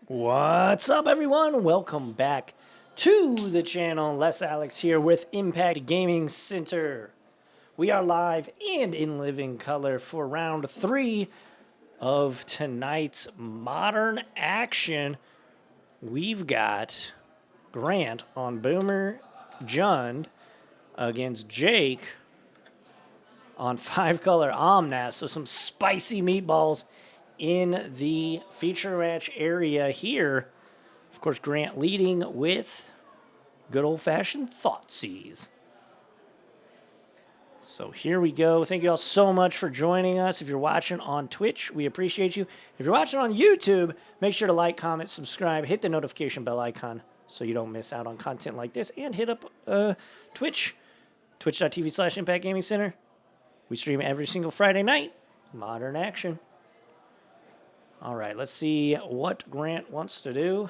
What's up, everyone? Welcome back to the channel. Les Alex here with Impact Gaming Center. We are live and in living color for round 3 of tonight's modern action. We've got Grant on Boomer Jund against Jake on 5Color Omnath. So some spicy meatballs in the feature match area here. Of course, Grant leading with good old-fashioned Thoughtseize. So here we go. Thank you all so much for joining us. If you're watching on Twitch, we appreciate you. If you're watching on YouTube, make sure to like, comment, subscribe, hit the notification bell icon so you don't miss out on content like this, and hit up Twitch, twitch.tv/Impact Gaming Center. We stream every single Friday night. Modern action. All right, let's see what Grant wants to do.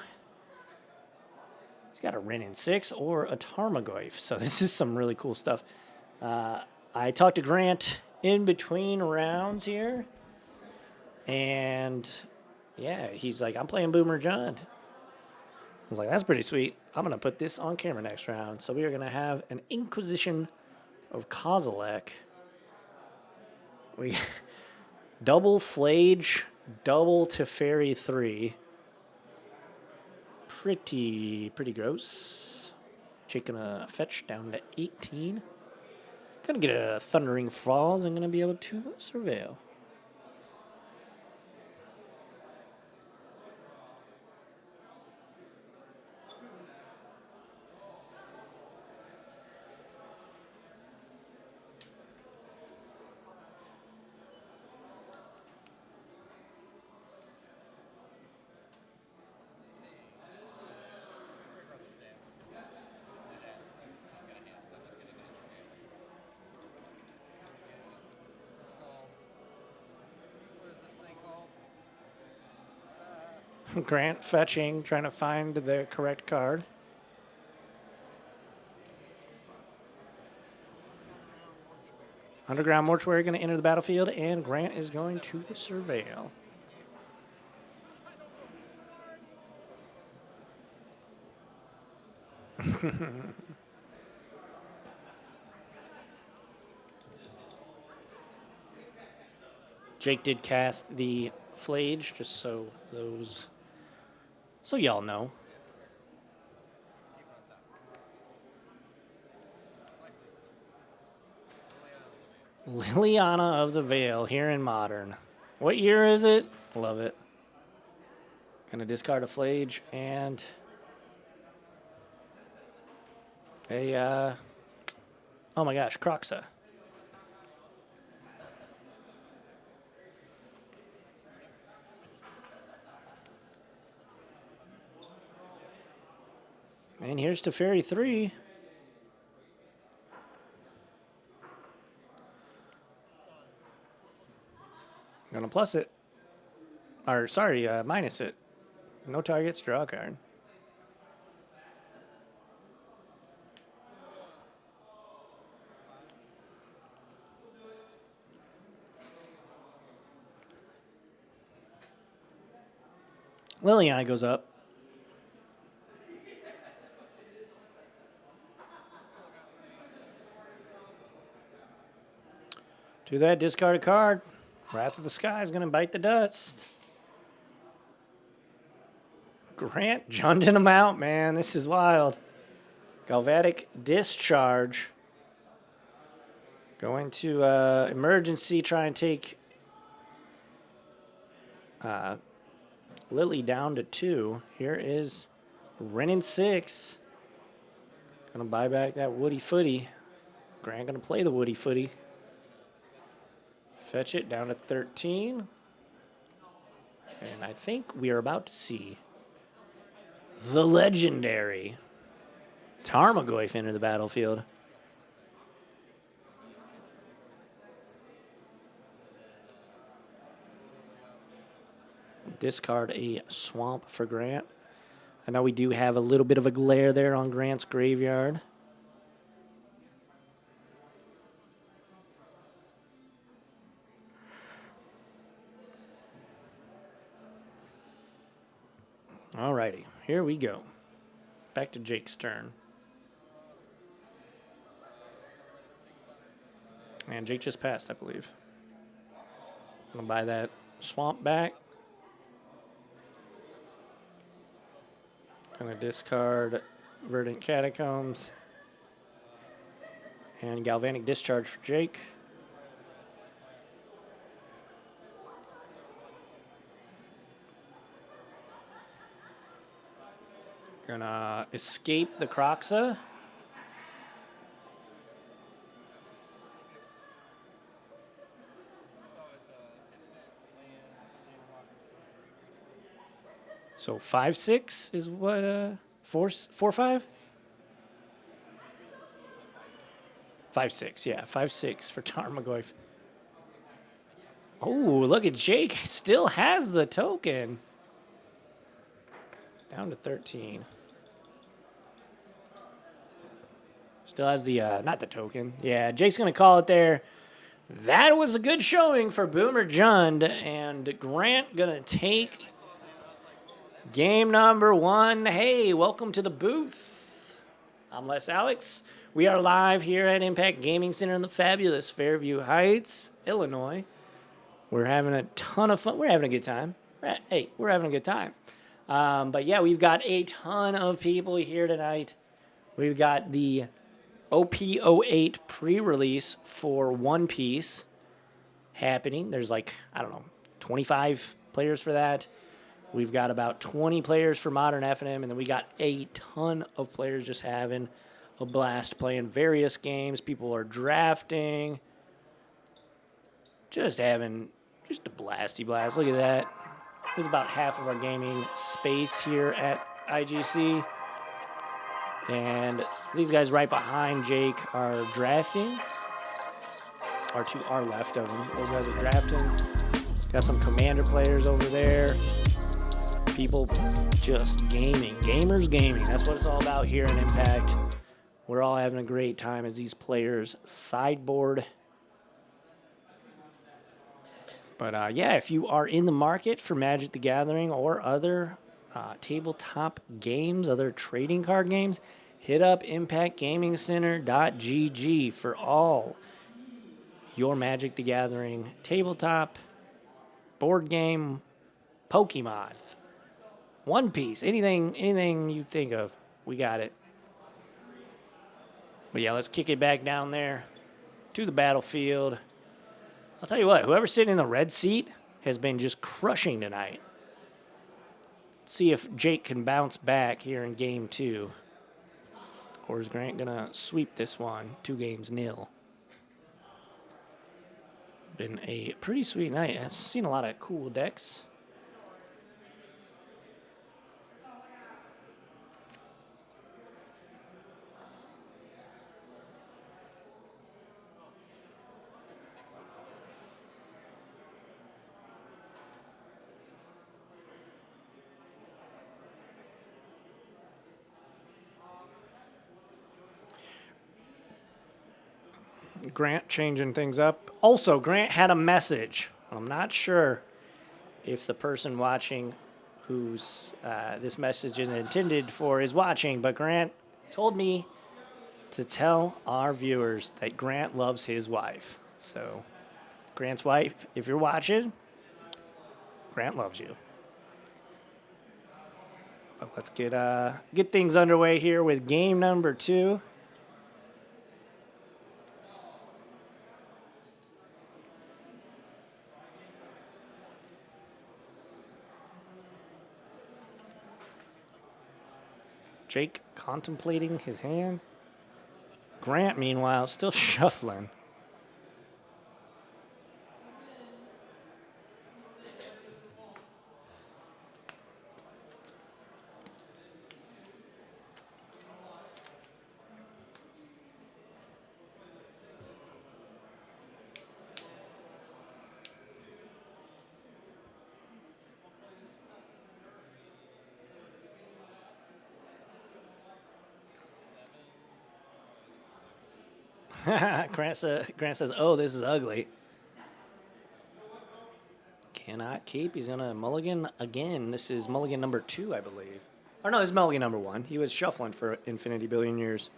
He's got a Ren in 6 or a Tarmogoyf, so this is some really cool stuff. I talked to Grant in between rounds here, and yeah, he's like, I'm playing Boomer Jund. I was like, that's pretty sweet. I'm going to put this on camera next round. So we are going to have an Inquisition of Kozilek. We double Flage, double Teferi 3. Pretty gross. Jake gonna fetch down to 18. Gonna get a Thundering Falls. I'm gonna be able to surveil. Grant fetching, trying to find the correct card. Underground Mortuary going to enter the battlefield, and Grant is going to surveil. Jake did cast the Flage, just so y'all know. Liliana of the Veil here in Modern. What year is it? Love it. Gonna discard a Flage and a, oh my gosh, Croxa. And here's Teferi 3. Gonna plus it. Or, sorry, minus it. No targets, draw a card. Liliana goes up. Do that, discard a card. Wrath of the Sky is going to bite the dust. Grant junding him out, man. This is wild. Galvanic Discharge. Going to emergency, try and take Lily down to 2. Here is Ren in 6. Going to buy back that Woody Footy. Grant going to play the Woody Footy. Fetch it down to 13. And I think we are about to see the legendary Tarmogoyf enter the battlefield. Discard a swamp for Grant. I know we do have a little bit of a glare there on Grant's graveyard. Alrighty, here we go. Back to Jake's turn. And Jake just passed, I believe. Gonna buy that swamp back. Gonna discard Verdant Catacombs. And Galvanic Discharge for Jake. Gonna escape the Croxa. So 5/6 is what 4/5? 5/6, yeah, 5/6 for Tarmogoyf. Oh, look at Jake. Still has the token. Down to 13. Still has the, not the token. Yeah, Jake's going to call it there. That was a good showing for Boomer Jund. And Grant going to take game number 1. Hey, welcome to the booth. I'm Les Alex. We are live here at Impact Gaming Center in the fabulous Fairview Heights, Illinois. We're having a ton of fun. We're having a good time. We're having a good time. But yeah, we've got a ton of people here tonight. We've got the OP08 pre-release for One Piece happening. There's like, 25 players for that. We've got about 20 players for Modern FNM, and then we got a ton of players just having a blast playing various games. People are drafting. Just having just a blasty blast. Look at that. This is about half of our gaming space here at IGC. And these guys right behind Jake are drafting. Or to our left of them. Those guys are drafting. Got some Commander players over there. People just gaming. Gamers gaming. That's what it's all about here in Impact. We're all having a great time as these players sideboard. But yeah, if you are in the market for Magic the Gathering or other tabletop games, other trading card games, hit up impactgamingcenter.gg for all your Magic the Gathering tabletop, board game, Pokemon, One Piece, anything you think of, we got it. But yeah, let's kick it back down there to the battlefield. I'll tell you what, whoever's sitting in the red seat has been just crushing tonight. See if Jake can bounce back here in game 2. Or is Grant going to sweep this one 2-0? Been a pretty sweet night. I've seen a lot of cool decks. Grant changing things up. Also, Grant had a message. I'm not sure if the person watching whose this message is intended for is watching, but Grant told me to tell our viewers that Grant loves his wife. So, Grant's wife, if you're watching, Grant loves you. But let's get things underway here with game number 2. Jake contemplating his hand. Grant, meanwhile, still shuffling. Grant says, oh, this is ugly. Cannot not keep. He's going to mulligan again. This is mulligan number 2, I believe. Or no, this is mulligan number 1. He was shuffling for infinity billion years.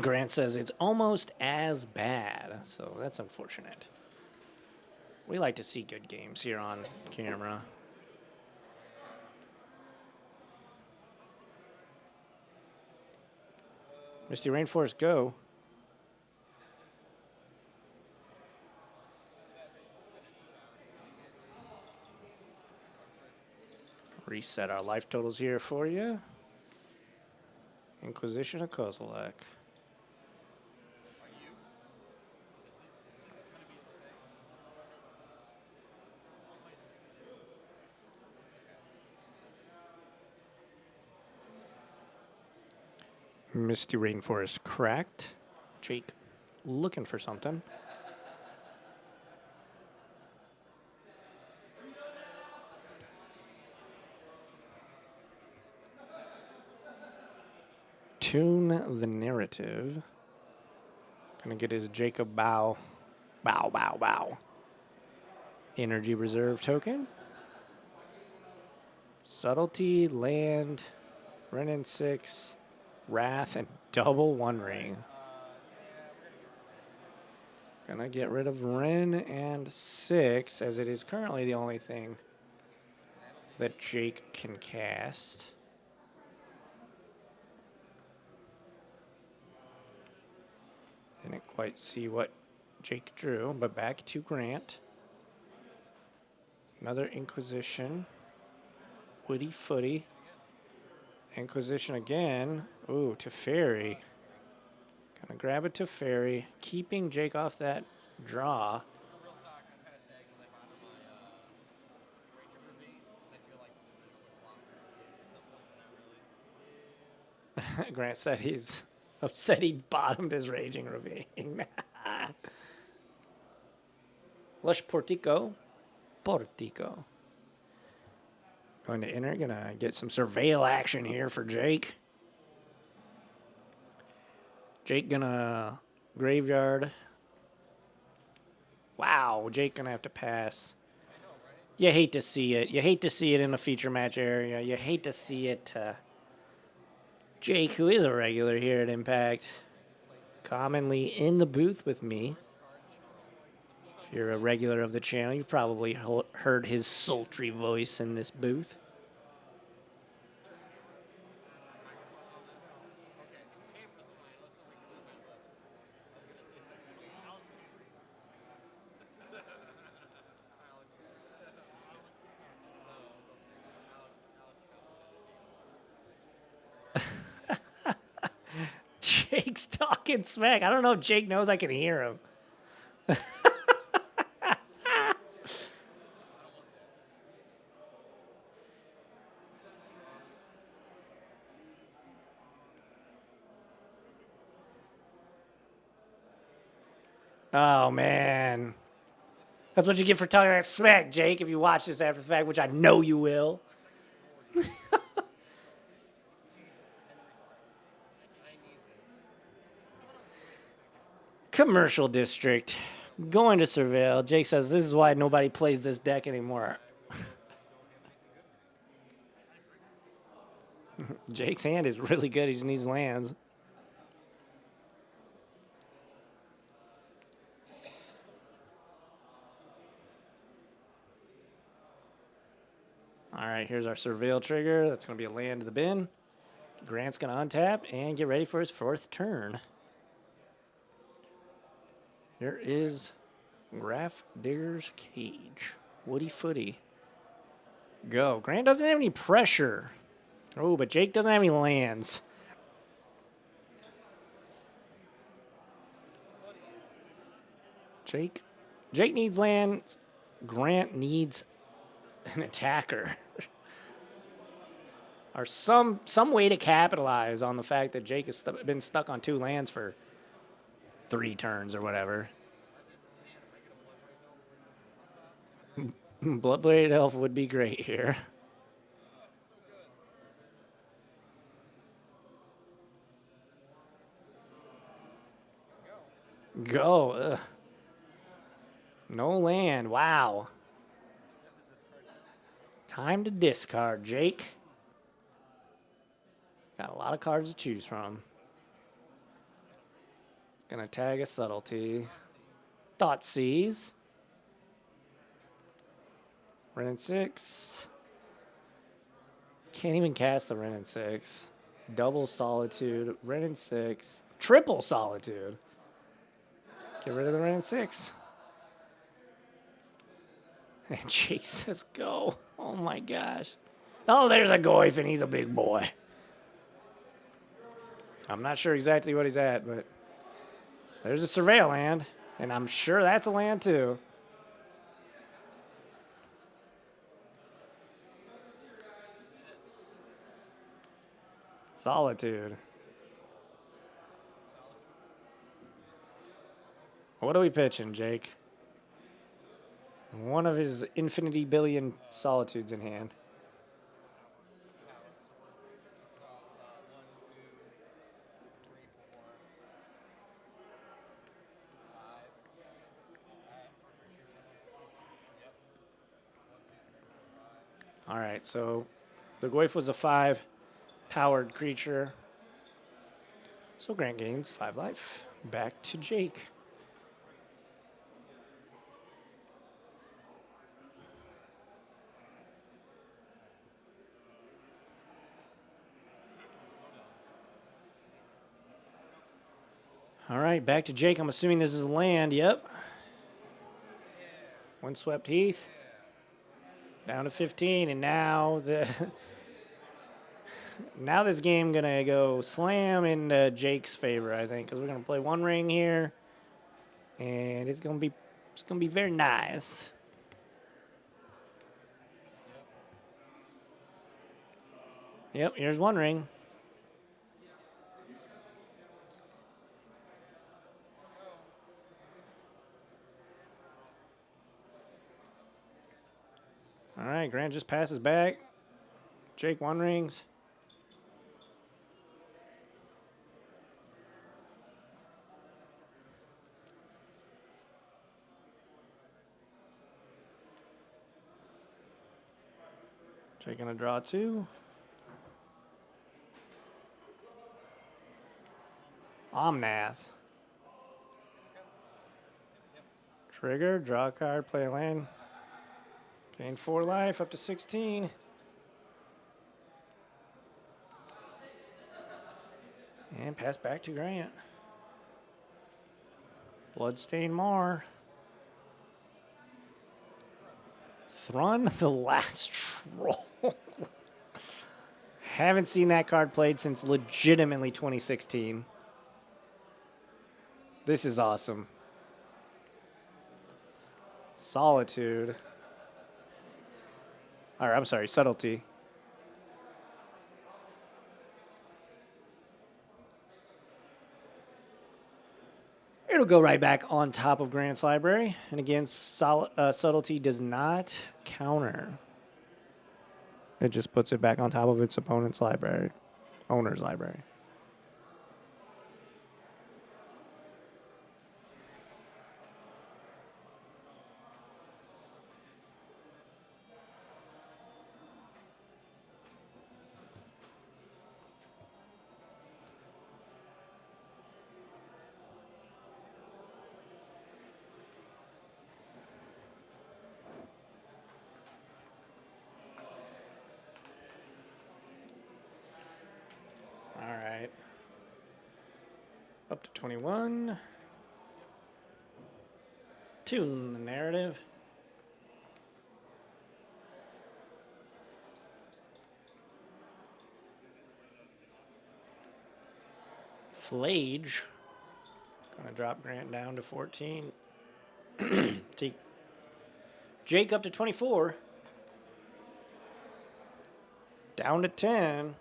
Grant says it's almost as bad, so that's unfortunate. We like to see good games here on camera. Misty Rainforest, go. Reset our life totals here for you. Inquisition of Kozilek. Misty Rainforest cracked. Jake looking for something. Tune the narrative. Gonna get his Jacob Bow. Bow, bow, bow. Energy reserve token. Subtlety, land, Renin 6, Wrath, and double One Ring. Gonna get rid of Ren and 6, as it is currently the only thing that Jake can cast. Didn't quite see what Jake drew, but back to Grant. Another Inquisition. Woody Footy. Inquisition again. Ooh, Teferi. Gonna grab a Teferi, keeping Jake off that draw. Grant said he's upset he bottomed his Raging Ravine. Lush Portico. Portico. Going to enter. Gonna get some surveil action here for Jake. Jake gonna graveyard. Wow, Jake gonna have to pass. You hate to see it. You hate to see it in the feature match area. You hate to see it. Jake, who is a regular here at Impact, commonly in the booth with me. If you're a regular of the channel, you've probably heard his sultry voice in this booth. Jake's talking smack. I don't know if Jake knows I can hear him. Oh, man. That's what you get for talking that smack, Jake, if you watch this after the fact, which I know you will. Commercial District. Going to surveil. Jake says this is why nobody plays this deck anymore. Jake's hand is really good. He just needs lands. All right, here's our Surveil trigger. That's going to be a land to the bin. Grant's going to untap and get ready for his 4th turn. Here is Graph Digger's Cage. Woody Footy. Go. Grant doesn't have any pressure. Oh, but Jake doesn't have any lands. Jake needs land. Grant needs an attacker. Or some way to capitalize on the fact that Jake has been stuck on 2 lands for 3 turns or whatever. Bloodblade Elf would be great here. Go. Ugh. No land. Wow. Time to discard, Jake. Got a lot of cards to choose from. Gonna tag a Subtlety. Thoughtseize. Wrenn and 6. Can't even cast the Wrenn and 6. Double Solitude. Wrenn and 6. Triple Solitude. Get rid of the Wrenn and 6. And Jake says go. Oh my gosh. Oh, there's a Goyf, and he's a big boy. I'm not sure exactly what he's at, but there's a Surveil land, and I'm sure that's a land too. Solitude. What are we pitching, Jake? One of his infinity billion Solitudes in hand. All right, so the Goyf was a 5 powered creature. So Grant gains 5 life. Back to Jake. All right, back to Jake. I'm assuming this is land. Yep. Windswept Heath. Down to 15, and now now this game gonna go slam in Jake's favor, I think, because we're gonna play 1 ring here, and it's gonna be very nice. Yep, here's 1 ring. All right, Grant just passes back. Jake 1 rings. Jake gonna draw 2. Omnath. Trigger, draw a card, play a land. Gain 4 life, up to 16. And pass back to Grant. Bloodstained Mar. Thrun the Last Troll. Haven't seen that card played since legitimately 2016. This is awesome. Solitude. Or, I'm sorry, Subtlety. It'll go right back on top of Grant's library. And again, Subtlety does not counter. It just puts it back on top of its opponent's library, owner's library. Up to 21. Tune the narrative. Flage. Gonna drop Grant down to 14. Take Jake up to 24. Down to 10.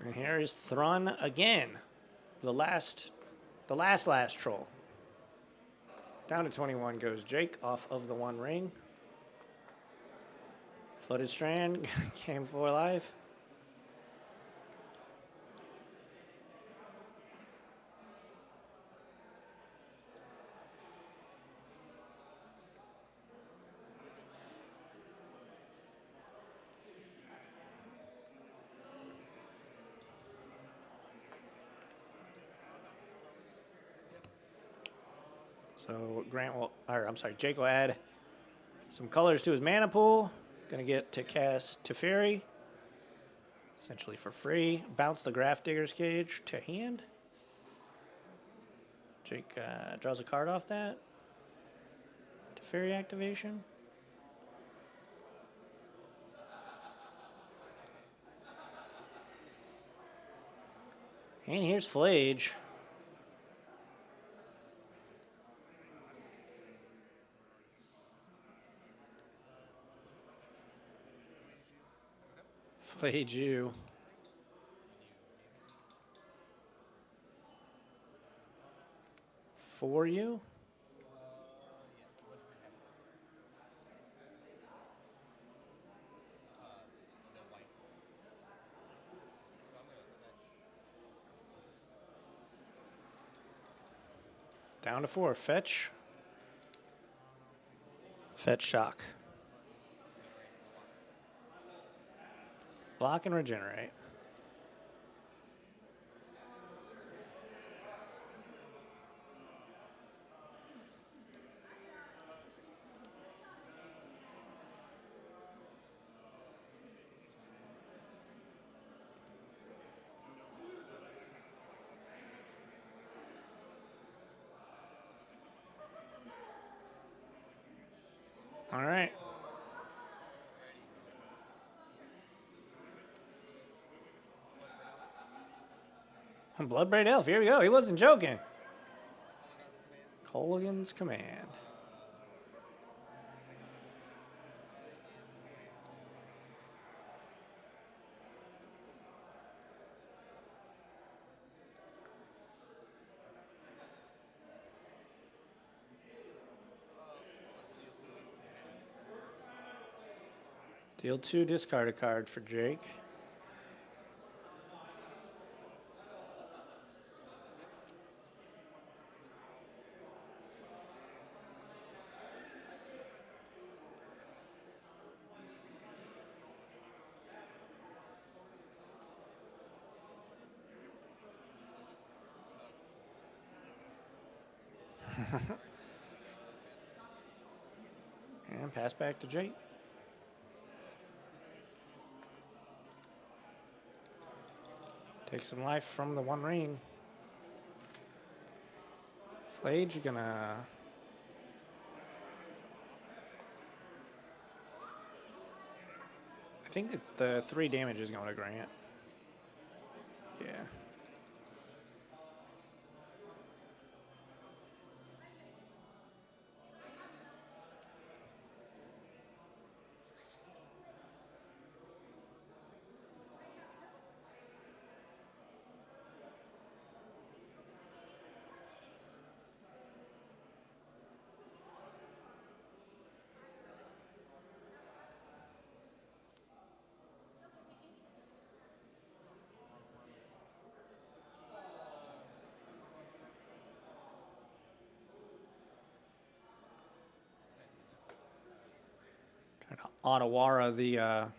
And here is Thron again. The last troll. Down to 21 goes Jake off of the one ring. Flooded Strand came for life. So Jake will add some colors to his mana pool. Gonna get to cast Teferi, essentially for free. Bounce the Grafdigger's Cage to hand. Jake draws a card off that. Teferi activation. And here's Flage. Flage you. For you? Down to 4. Fetch. Fetch shock. Block and regenerate. All right. Bloodbraid Elf, here we go. He wasn't joking. Colgan's Command. Deal 2, discard a card for Jake. And pass back to Jake. Take some life from the one ring. Flage gonna... I think it's the 3 damage is going to Grant. Yeah. Trying to Otawara the...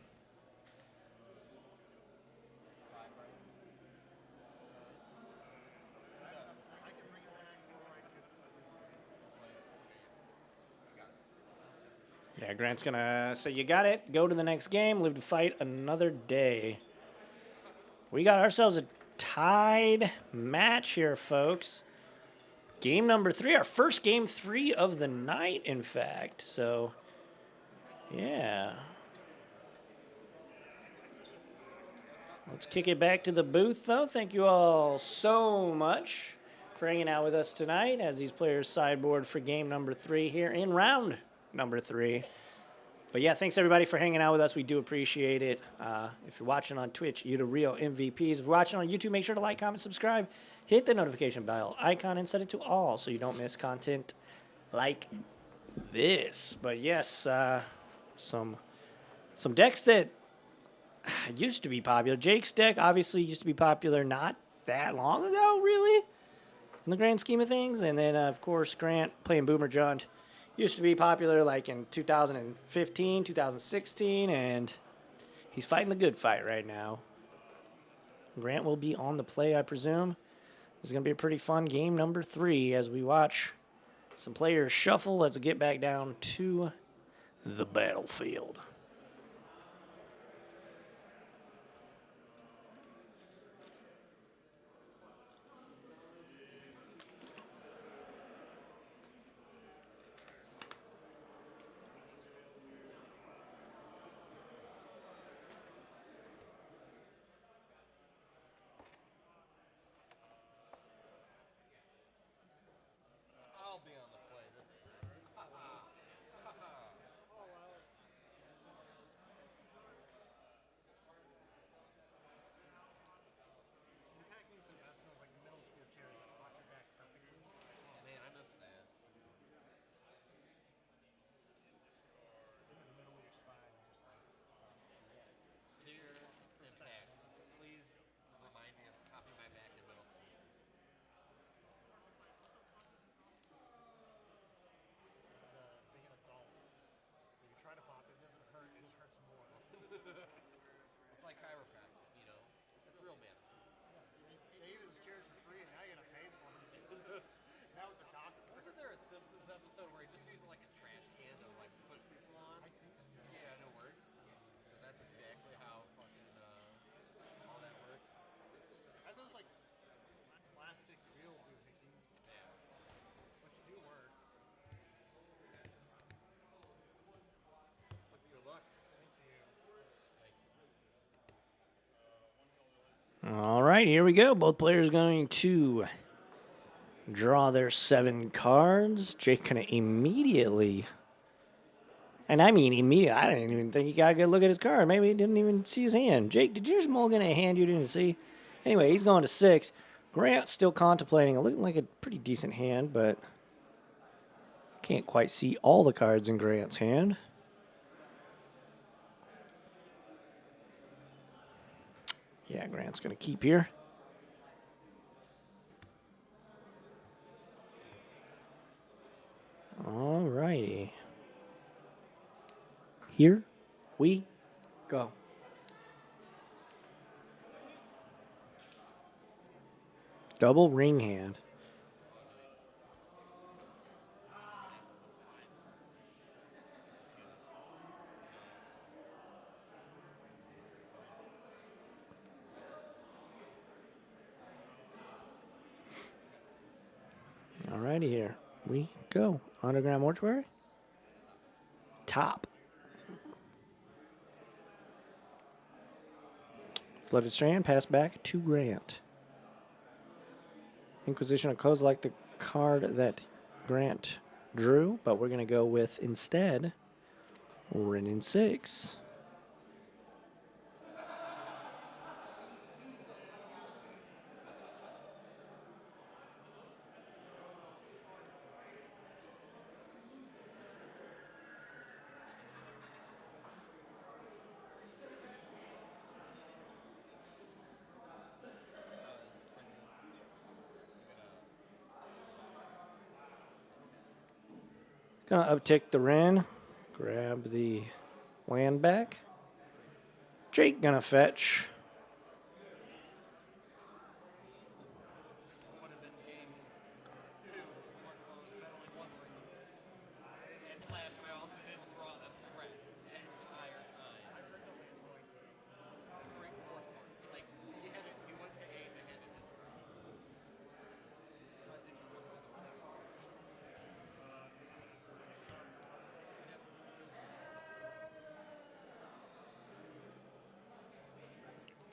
Yeah, Grant's going to say, you got it. Go to the next game. Live to fight another day. We got ourselves a tied match here, folks. Game number 3. Our first game 3 of the night, in fact. So, yeah. Let's kick it back to the booth, though. Thank you all so much for hanging out with us tonight as these players sideboard for game number 3 here in round number 3. But yeah, thanks everybody for hanging out with us. We do appreciate it. If you're watching on Twitch, you're the real MVPs. If you're watching on YouTube, make sure to like, comment, subscribe. Hit the notification bell icon and set it to all so you don't miss content like this. But yes, some decks that used to be popular. Jake's deck obviously used to be popular not that long ago, really, in the grand scheme of things. And then, of course, Grant playing Boomer John used to be popular like in 2015, 2016, and he's fighting the good fight right now. Grant will be on the play, I presume. This is going to be a pretty fun game number 3 as we watch some players shuffle. Let's get back down to the battlefield. All right, here we go. Both players going to draw their 7 cards. Jake kind of immediately, and I mean immediately, I didn't even think he got a good look at his card. Maybe he didn't even see his hand. Jake, did you just mulligan a hand you didn't see? Anyway, he's going to 6. Grant's still contemplating. It looked like a pretty decent hand, but can't quite see all the cards in Grant's hand. Yeah, Grant's going to keep here. All righty. Here we go. Double ring hand. All righty, here we go. Underground Mortuary. Top. Flooded Strand, pass back to Grant. Inquisition of Codes like the card that Grant drew, but we're going to go with instead Rin in 6. Gonna uptick the Rin, grab the land back. Jake gonna fetch.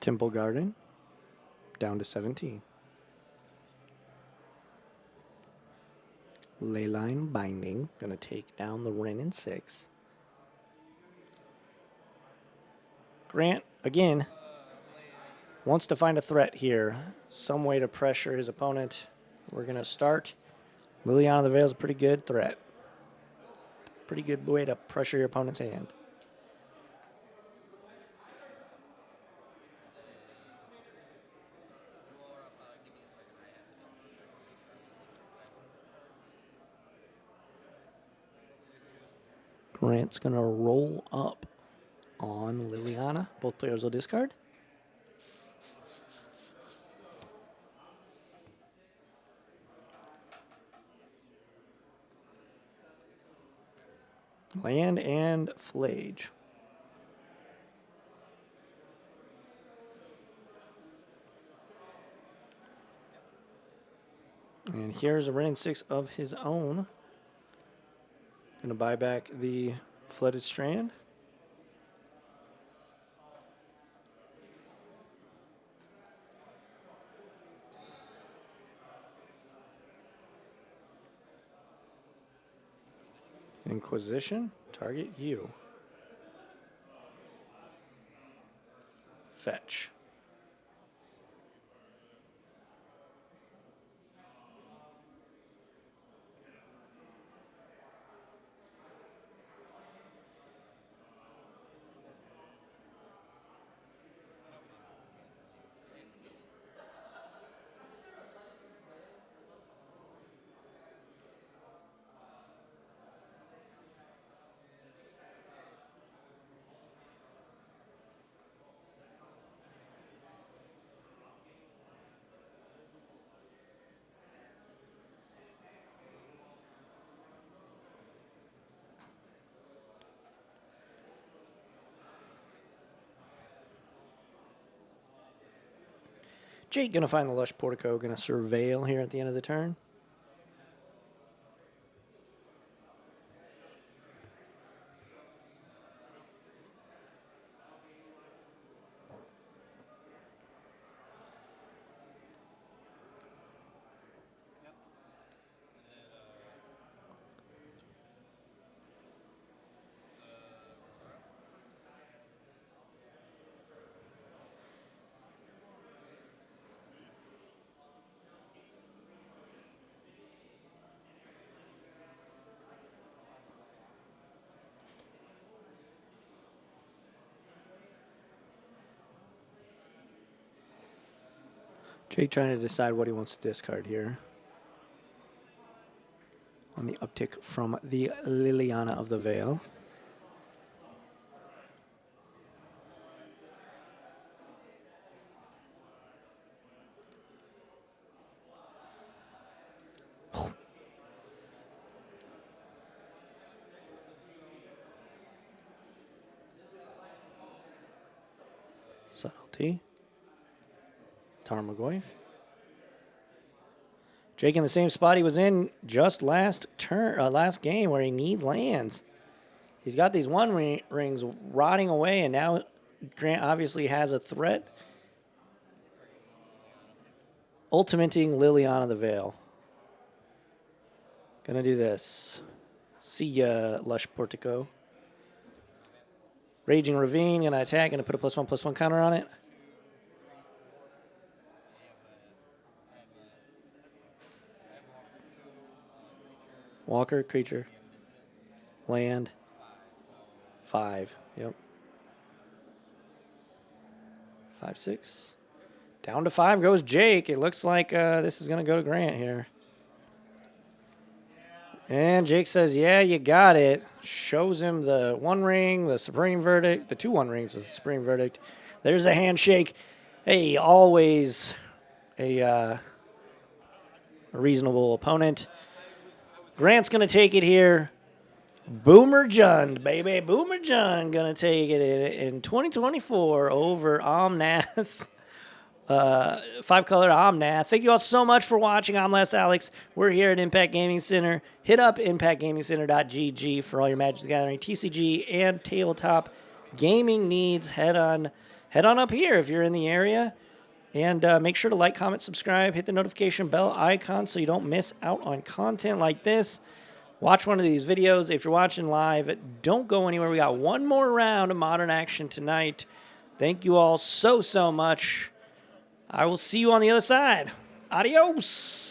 Temple Garden, down to 17. Leyline Binding, going to take down the Wren in 6. Grant, again, wants to find a threat here. Some way to pressure his opponent. We're going to start. Liliana of the Veil is a pretty good threat. Pretty good way to pressure your opponent's hand. Grant's going to roll up on Liliana. Both players will discard. Land and Flage. And here's a Wren 6 of his own. Going to buy back the Flooded Strand. Inquisition, target you. Fetch. Jake going to find the Lush Portico, going to surveil here at the end of the turn. Jake trying to decide what he wants to discard here. On the uptick from the Liliana of the Veil. Subtlety. Tarmogoyf. Jake in the same spot he was in just last game where he needs lands. He's got these one rings rotting away, and now Grant obviously has a threat. Ultimating Liliana the Veil. Gonna do this. See ya, Lush Portico. Raging Ravine, gonna attack, gonna put a +1/+1 counter on it. Walker, creature, land, 5. Yep. 5, 6. Down to 5 goes Jake. It looks like this is going to go to Grant here. And Jake says, yeah, you got it. Shows him the 1 ring, the Supreme Verdict, the 2 1 rings with the Supreme Verdict. There's a handshake. Hey, always a reasonable opponent. Grant's going to take it here. Boomer Jund, baby. Boomer Jund going to take it in 2024 over Omnath. 5-color Omnath. Thank you all so much for watching. I'm Les Alex. We're here at Impact Gaming Center. Hit up impactgamingcenter.gg for all your Magic the Gathering, TCG, and tabletop gaming needs. Head on head on up here if you're in the area. And make sure to like, comment, subscribe, hit the notification bell icon so you don't miss out on content like this. Watch one of these videos. If you're watching live, don't go anywhere. We got one more round of Modern Action tonight. Thank you all so, so much. I will see you on the other side. Adios.